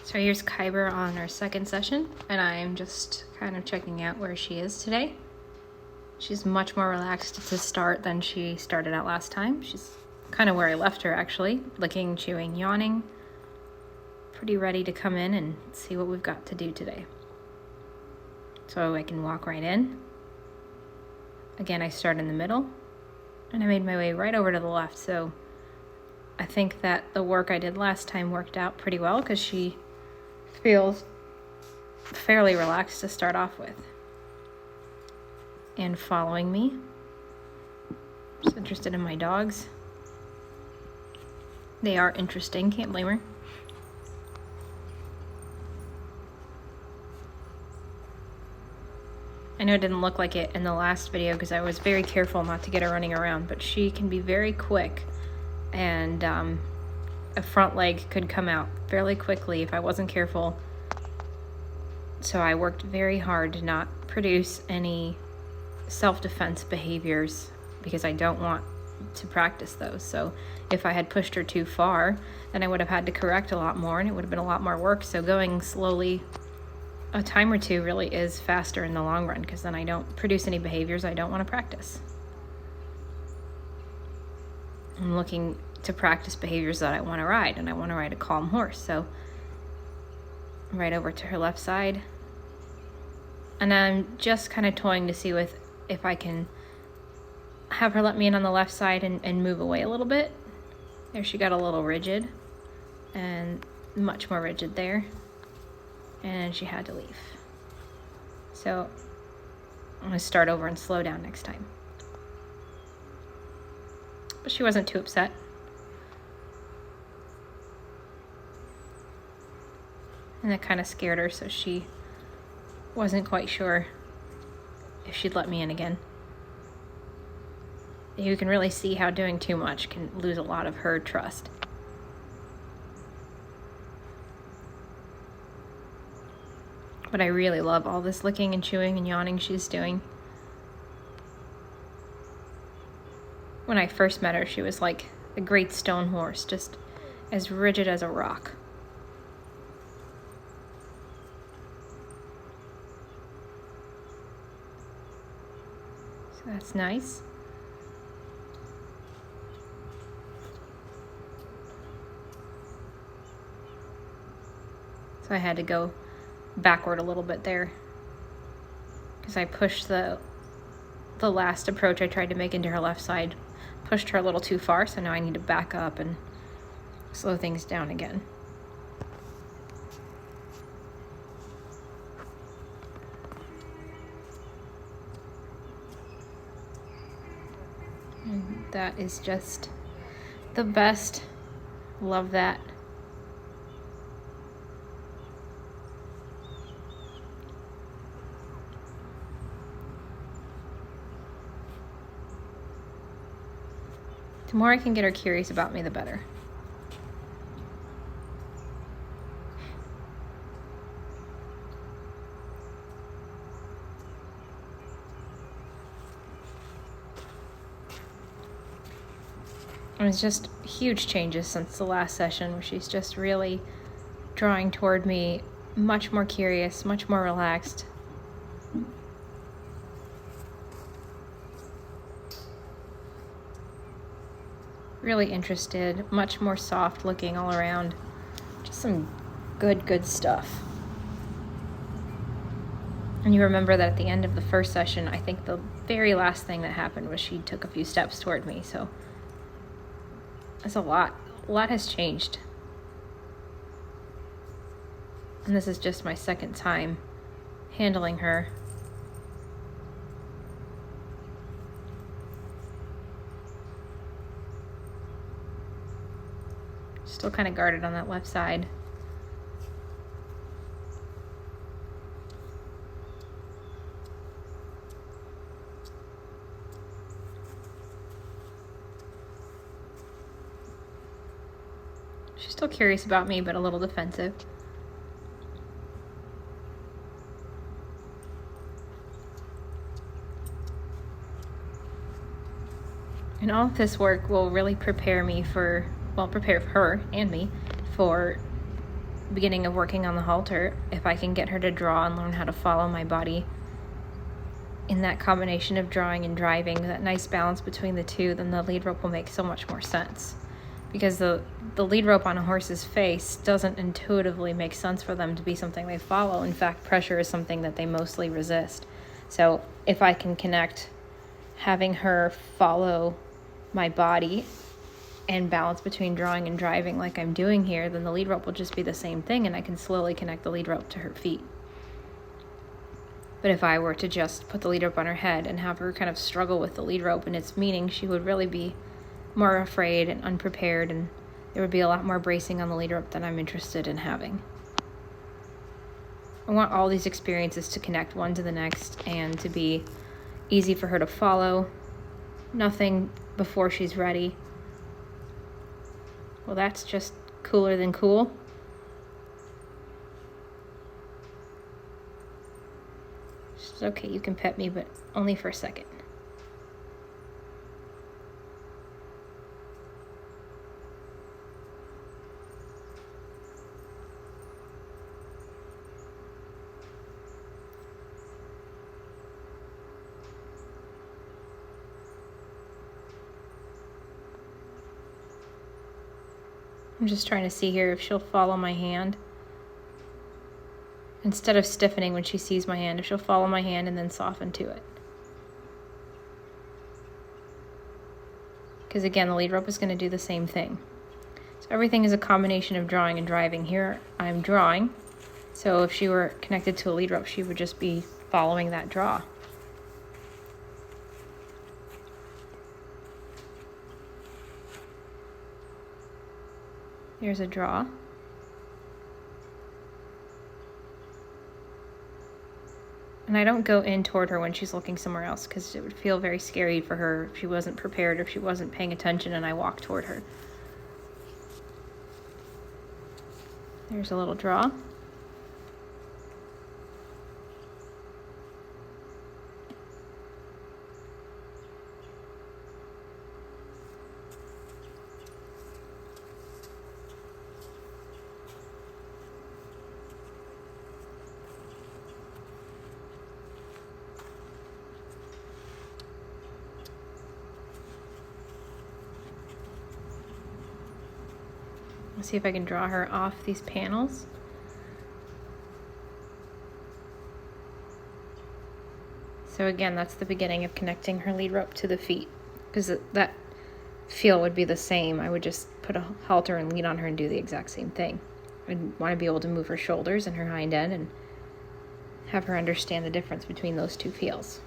So here's Kyber on our second session, and I'm just kind of checking out where she is today. She's much more relaxed to start than she started out last time. She's kind of where I left her, actually. Licking, chewing, yawning. Pretty ready to come in and see what we've got to do today. So I can walk right in. Again, I start in the middle, and I made my way right over to the left. So I think that the work I did last time worked out pretty well because she feels fairly relaxed to start off with. And following me. Just interested in my dogs. They are interesting, can't blame her. I know it didn't look like it in the last video because I was very careful not to get her running around, but she can be very quick, and a front leg could come out fairly quickly if I wasn't careful. So I worked very hard to not produce any self-defense behaviors because I don't want to practice those. So if I had pushed her too far, then I would have had to correct a lot more and it would have been a lot more work. So going slowly a time or two really is faster in the long run because then I don't produce any behaviors I don't want to practice. I'm looking to practice behaviors that I want to ride, and I want to ride a calm horse. So right over to her left side. And I'm just kind of toying to see if I can have her let me in on the left side and move away a little bit. There, she got a little rigid and much more rigid there. And she had to leave. So I'm going to start over and slow down next time. But she wasn't too upset. And that kind of scared her, so she wasn't quite sure if she'd let me in again. You can really see how doing too much can lose a lot of her trust. But I really love all this licking and chewing and yawning she's doing. When I first met her, she was like a great stone horse, just as rigid as a rock. So that's nice. So I had to go backward a little bit there because I pushed the last approach I tried to make into her left side, pushed her a little too far, so now I need to back up and slow things down again. And that is just the best. Love that. The more I can get her curious about me, the better. And it's just huge changes since the last session, where she's just really drawing toward me, much more curious, much more relaxed. Really interested, much more soft looking all around. Just some good stuff. And you remember that at the end of the first session, I think the very last thing that happened was she took a few steps toward me. So that's a lot. A lot has changed. And this is just my second time handling her. Still kind of guarded on that left side. She's still curious about me, but a little defensive. And all of this work will really prepare me for, well, prepare her and me for beginning of working on the halter, if I can get her to draw and learn how to follow my body in that combination of drawing and driving, that nice balance between the two, then the lead rope will make so much more sense. Because the lead rope on a horse's face doesn't intuitively make sense for them to be something they follow. In fact, pressure is something that they mostly resist. So if I can connect having her follow my body and balance between drawing and driving like I'm doing here, then the lead rope will just be the same thing, and I can slowly connect the lead rope to her feet. But if I were to just put the lead rope on her head and have her kind of struggle with the lead rope and its meaning, she would really be more afraid and unprepared, and there would be a lot more bracing on the lead rope than I'm interested in having. I want all these experiences to connect one to the next and to be easy for her to follow. Nothing before she's ready. Well, that's just cooler than cool. She says, okay, you can pet me, but only for a second. I'm just trying to see here if she'll follow my hand. Instead of stiffening when she sees my hand, if she'll follow my hand and then soften to it. Because again, the lead rope is going to do the same thing. So everything is a combination of drawing and driving. Here I'm drawing, so if she were connected to a lead rope, she would just be following that draw. Here's a draw. And I don't go in toward her when she's looking somewhere else, because it would feel very scary for her if she wasn't prepared, or if she wasn't paying attention and I walk toward her. There's a little draw. Let's see if I can draw her off these panels. So again, that's the beginning of connecting her lead rope to the feet, because that feel would be the same. I would just put a halter and lead on her and do the exact same thing. I'd want to be able to move her shoulders and her hind end and have her understand the difference between those two feels.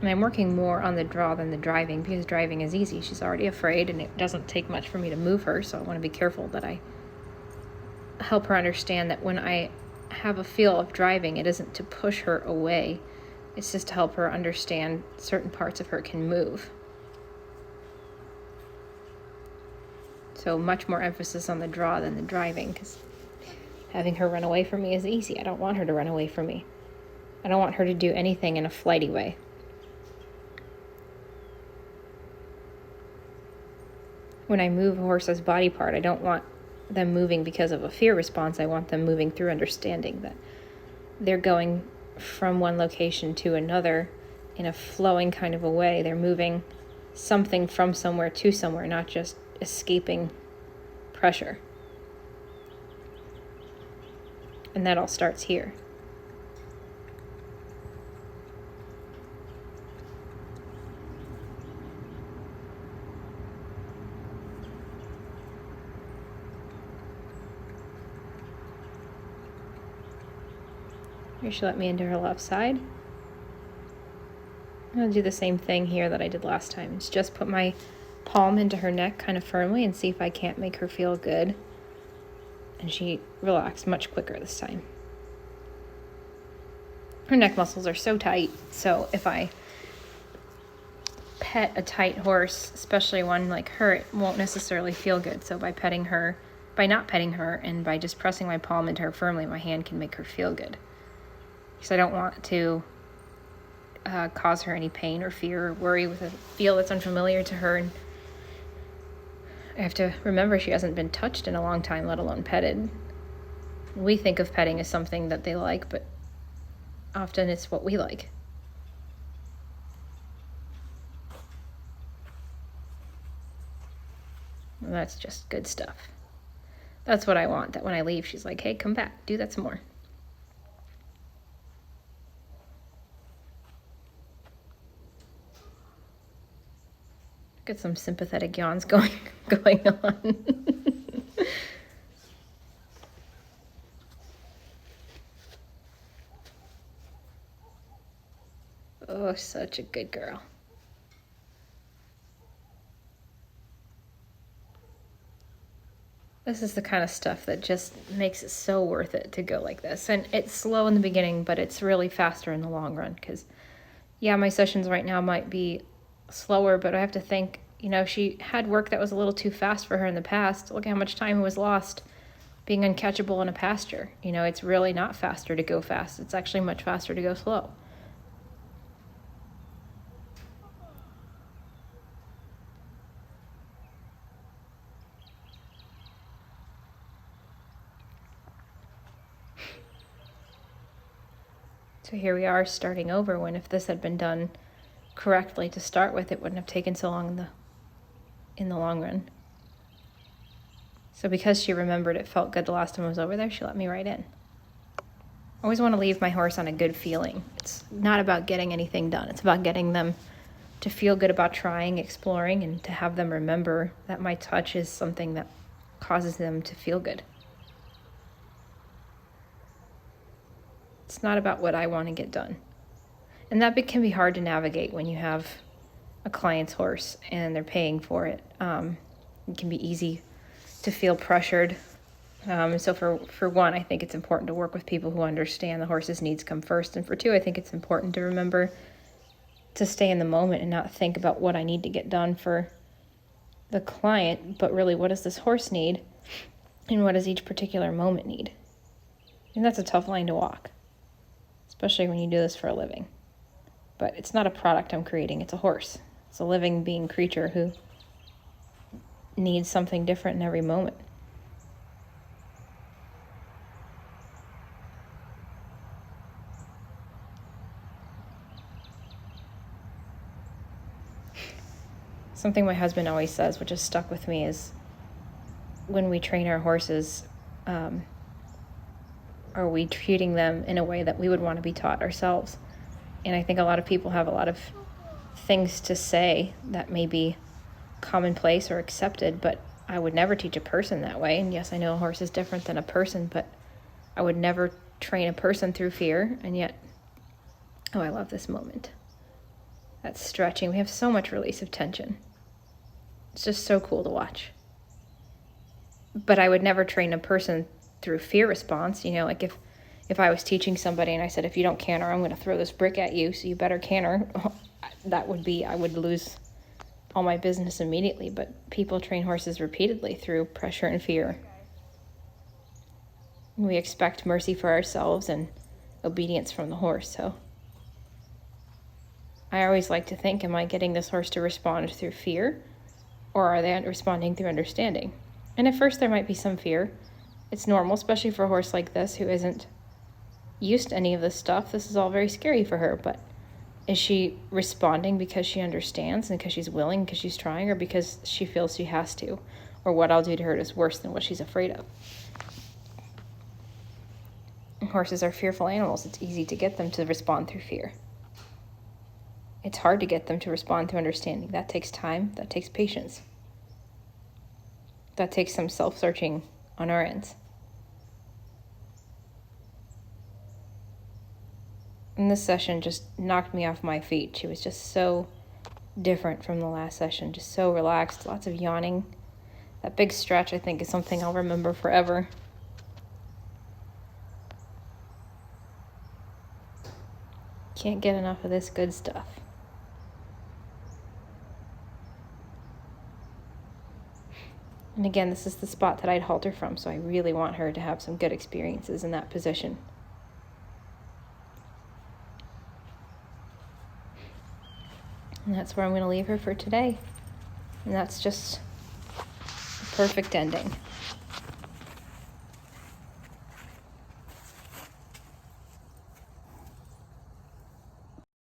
And I'm working more on the draw than the driving, because driving is easy. She's already afraid and it doesn't take much for me to move her, so I want to be careful that I help her understand that when I have a feel of driving, it isn't to push her away. It's just to help her understand certain parts of her can move. So much more emphasis on the draw than the driving, because having her run away from me is easy. I don't want her to run away from me. I don't want her to do anything in a flighty way. When I move a horse's body part, I don't want them moving because of a fear response. I want them moving through understanding that they're going from one location to another in a flowing kind of a way. They're moving something from somewhere to somewhere, not just escaping pressure. And that all starts here. Here she'll let me into her left side. I'm going to do the same thing here that I did last time. It's just put my palm into her neck kind of firmly and see if I can't make her feel good. And she relaxed much quicker this time. Her neck muscles are so tight, so if I pet a tight horse, especially one like her, it won't necessarily feel good. So by not petting her and by just pressing my palm into her firmly, my hand can make her feel good. Because I don't want to cause her any pain or fear or worry with a feel that's unfamiliar to her. And I have to remember she hasn't been touched in a long time, let alone petted. We think of petting as something that they like, but often it's what we like. And that's just good stuff. That's what I want, that when I leave, she's like, hey, come back, do that some more. Get some sympathetic yawns going on. Oh, such a good girl. This is the kind of stuff that just makes it so worth it to go like this. And it's slow in the beginning, but it's really faster in the long run. Because, yeah, my sessions right now might be slower, but I have to think, she had work that was a little too fast for her in the past. Look how much time was lost being uncatchable in a pasture. It's really not faster to go fast. It's actually much faster to go slow. So here we are starting over, when if this had been done correctly to start with, it wouldn't have taken so long in the long run. So because she remembered it felt good the last time I was over there, she let me right in. I always want to leave my horse on a good feeling. It's not about getting anything done. It's about getting them to feel good about trying, exploring, and to have them remember that my touch is something that causes them to feel good. It's not about what I want to get done. And that can be hard to navigate when you have a client's horse and they're paying for it. It can be easy to feel pressured. So for one, I think it's important to work with people who understand the horse's needs come first. And for two, I think it's important to remember to stay in the moment and not think about what I need to get done for the client, but really, what does this horse need and what does each particular moment need? And that's a tough line to walk, especially when you do this for a living. But it's not a product I'm creating, it's a horse. It's a living being creature who needs something different in every moment. Something my husband always says, which has stuck with me, is when we train our horses, are we treating them in a way that we would want to be taught ourselves? And I think a lot of people have a lot of things to say that may be commonplace or accepted, but I would never teach a person that way. And yes, I know a horse is different than a person, but I would never train a person through fear. And yet, oh, I love this moment. That stretching. We have so much release of tension. It's just so cool to watch. But I would never train a person through fear response. Like if I was teaching somebody and I said, if you don't canter, I'm going to throw this brick at you, so you better canter, I would lose all my business immediately. But people train horses repeatedly through pressure and fear. We expect mercy for ourselves and obedience from the horse. So I always like to think, am I getting this horse to respond through fear, or are they responding through understanding? And at first there might be some fear. It's normal, especially for a horse like this who isn't used to any of this stuff. This is all very scary for her, but is she responding because she understands and because she's willing, because she's trying, or because she feels she has to, or what I'll do to her is worse than what she's afraid of? Horses are fearful animals. It's easy to get them to respond through fear. It's hard to get them to respond through understanding. That takes time. That takes patience. That takes some self-searching on our ends. And this session just knocked me off my feet. She was just so different from the last session, just so relaxed, lots of yawning. That big stretch, I think, is something I'll remember forever. Can't get enough of this good stuff. And again, this is the spot that I'd halter from, so I really want her to have some good experiences in that position. And that's where I'm going to leave her for today. And that's just Perfect ending.